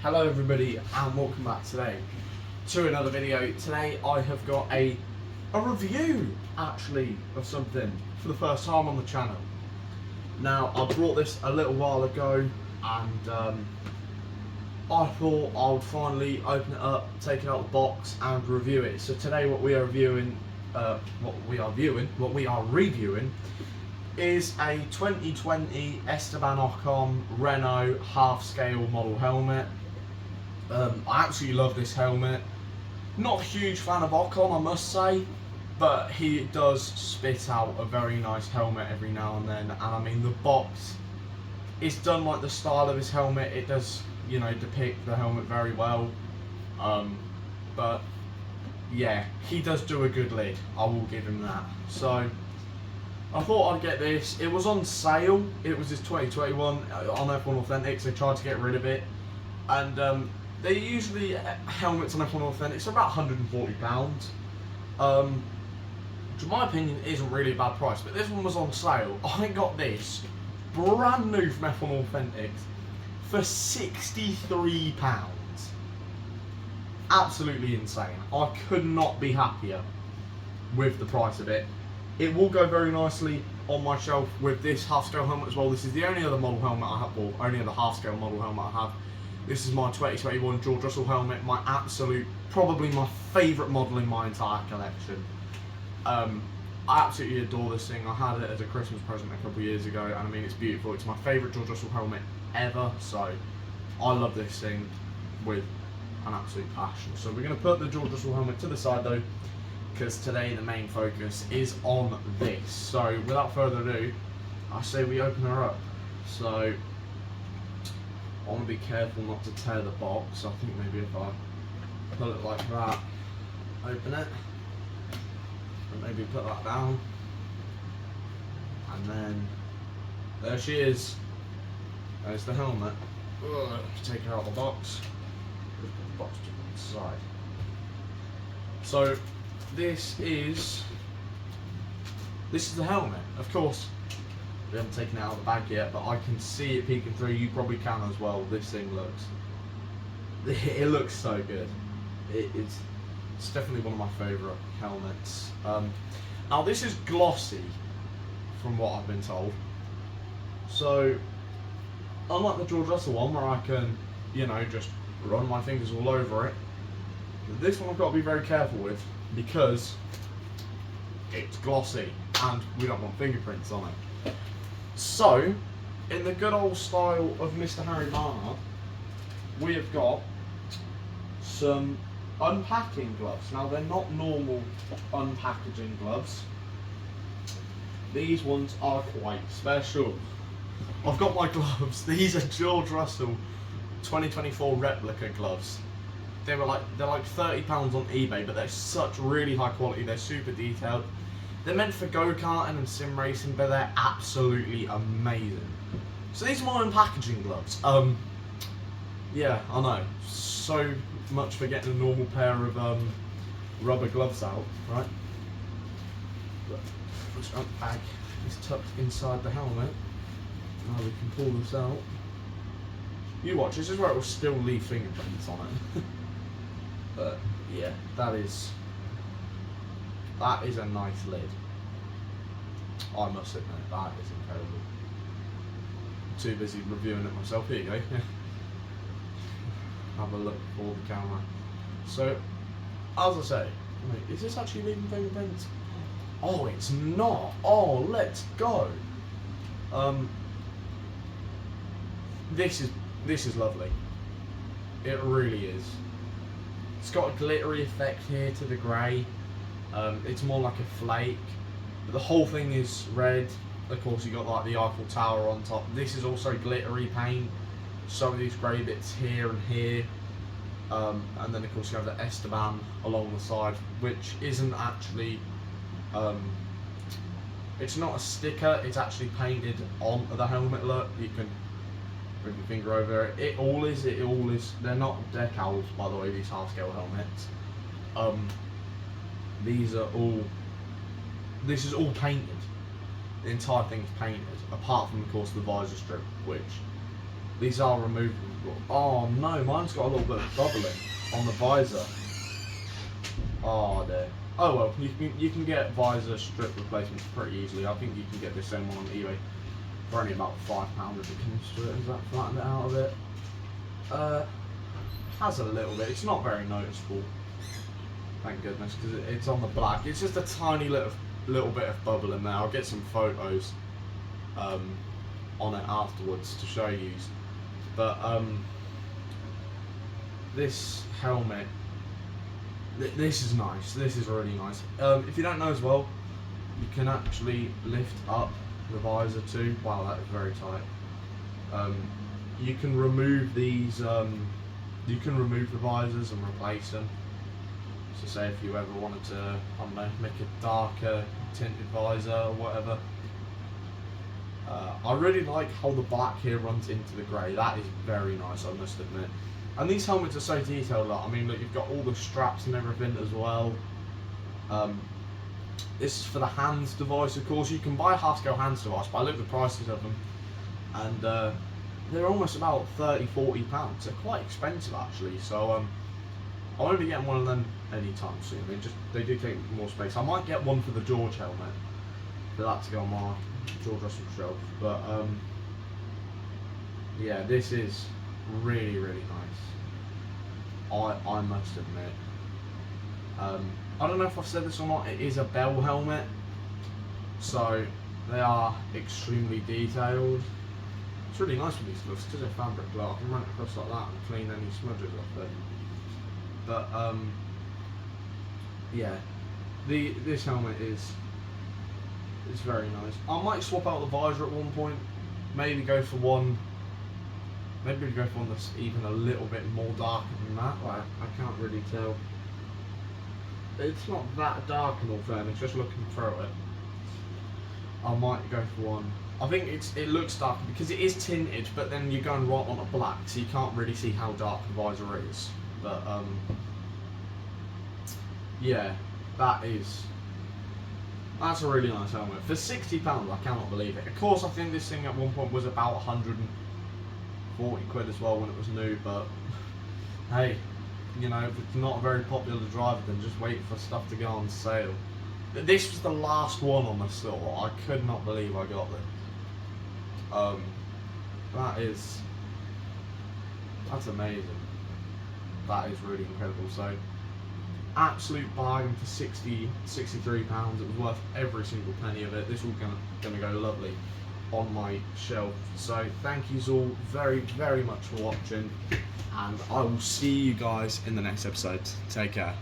Hello everybody and welcome back today to another video. Today I have got a review actually of something for the first time on the channel. Now I brought this a little while ago and I thought I would finally open it up, take it out of the box and review it. So today what we are reviewing is a 2020 Esteban Ocon Renault half-scale model helmet. I absolutely love this helmet. Not a huge fan of Ocon, I must say, but he does spit out a very nice helmet every now and then. And I mean, the box is done like the style of his helmet. It does, you know, depict the helmet very well. But yeah, he does do a good lid. I will give him that. So I thought I'd get this. It was on sale. It was his 2021 on F1 Authentics. They tried to get rid of it, and they usually helmets on F1 Authentics are about £140. Which in my opinion isn't really a bad price, but this one was on sale. I got this brand new from F1 Authentics for £63. Absolutely insane. I could not be happier with the price of it. It will go very nicely on my shelf with this half-scale helmet as well. This is the only other model helmet I have, or only other half-scale model helmet I have. This is my 2021 George Russell helmet, my absolute, probably my favourite model in my entire collection. I absolutely adore this thing. I had it as a Christmas present a couple of years ago, and I mean, it's beautiful. It's my favourite George Russell helmet ever, so I love this thing with an absolute passion. So we're going to put the George Russell helmet to the side though, because today the main focus is on this. So without further ado, I say we open her up. So I want to be careful not to tear the box. I think maybe if I pull it like that, open it, and maybe put that down, and then there she is. There's the helmet. Ugh, take her out of the box. Put the box to one side. So this is the helmet. Of course, we haven't taken it out of the bag yet, but I can see it peeking through. You probably can as well. This thing looks so good. It's definitely one of my favourite helmets. Now this is glossy, from what I've been told. So unlike the George Russell one, where I can, you know, just run my fingers all over it, this one I've got to be very careful with because it's glossy and we don't want fingerprints on it. So, in the good old style of Mr. Harry Barnard, we have got some unpacking gloves. Now they're not normal unpackaging gloves. These ones are quite special. I've got my gloves. These are George Russell 2024 replica gloves. They're like £30 on eBay, but they're such really high quality. They're super detailed. They're meant for go-karting and sim racing, but they're absolutely amazing. So these are my unpackaging gloves. Yeah, I know. So much for getting a normal pair of rubber gloves out, right? But this bag is tucked inside the helmet. Now we can pull this out. You watch, this is where it will still leave fingerprints on it. But yeah, that is a nice lid. I must admit, that is incredible. I'm too busy reviewing it myself. Here you go. Have a look for the camera. So, as I say, wait, is this actually leaving fingerprints? Oh, it's not. Oh, let's go. This is lovely. It really is. It's got a glittery effect here to the grey. It's more like a flake. But the whole thing is red. Of course, you got like the Eiffel Tower on top. This is also glittery paint. Some of these grey bits here and here. And then of course you have the Esteban along the side, which isn't actually. It's not a sticker. It's actually painted on the helmet. Look, you can bring your finger over it. It all is. They're not decals, by the way. These half-scale helmets. This is all painted. The entire thing is painted, apart from of course the visor strip, which these are removable. Oh no, mine's got a little bit of bubbling on the visor. Oh dear. Oh well, you can get visor strip replacements pretty easily. I think you can get the same one on eBay for only about £5 if it comes to it. Has that flattened it out a bit? Has a little bit. It's not very noticeable. Thank goodness, because it's on the black. It's just a tiny little bit of bubble in there. I'll get some photos on it afterwards to show you. But this helmet, this is nice. This is really nice. If you don't know as well, you can actually lift up the visor too. Wow, that is very tight. You can remove these. You can remove the visors and replace them. So say if you ever wanted to, I don't know, make a darker tinted visor or whatever. I really like how the black here runs into the grey. That is very nice, I must admit. And these helmets are so detailed. I mean, look, you've got all the straps and everything as well. This is for the hands device, of course. You can buy a half-scale hands device, but I looked at the prices of them, and they're almost about £30–40. They're quite expensive actually. So I won't be getting one of them anytime soon. They do take more space. I might get one for the George helmet, for that to go on my George Russell shelf. But yeah, this is really nice. I must admit. I don't know if I've said this or not. It is a Bell helmet, so they are extremely detailed. It's really nice with these gloves because they're fabric glove. I can run it across like that and clean any smudges off it. But yeah, this helmet is very nice. I might swap out the visor at one point. Maybe go for one. Maybe go for one that's even a little bit more darker than that. Like, I can't really tell. It's not that dark in all fairness. Just looking through it, I might go for one. I think it looks darker because it is tinted, but then you're going right on a black, so you can't really see how dark the visor is. But yeah, that's a really nice helmet for £60. I cannot believe it. Of course, I think this thing at one point was about 140 quid as well when it was new. But hey, you know, if it's not a very popular driver, then just wait for stuff to go on sale. This was the last one on the store. I could not believe I got this. That's amazing. That is really incredible. So, absolute bargain for £63. It was worth every single penny of it. This is all gonna go lovely on my shelf. So thank you all very much for watching, and I will see you guys in the next episode. Take care.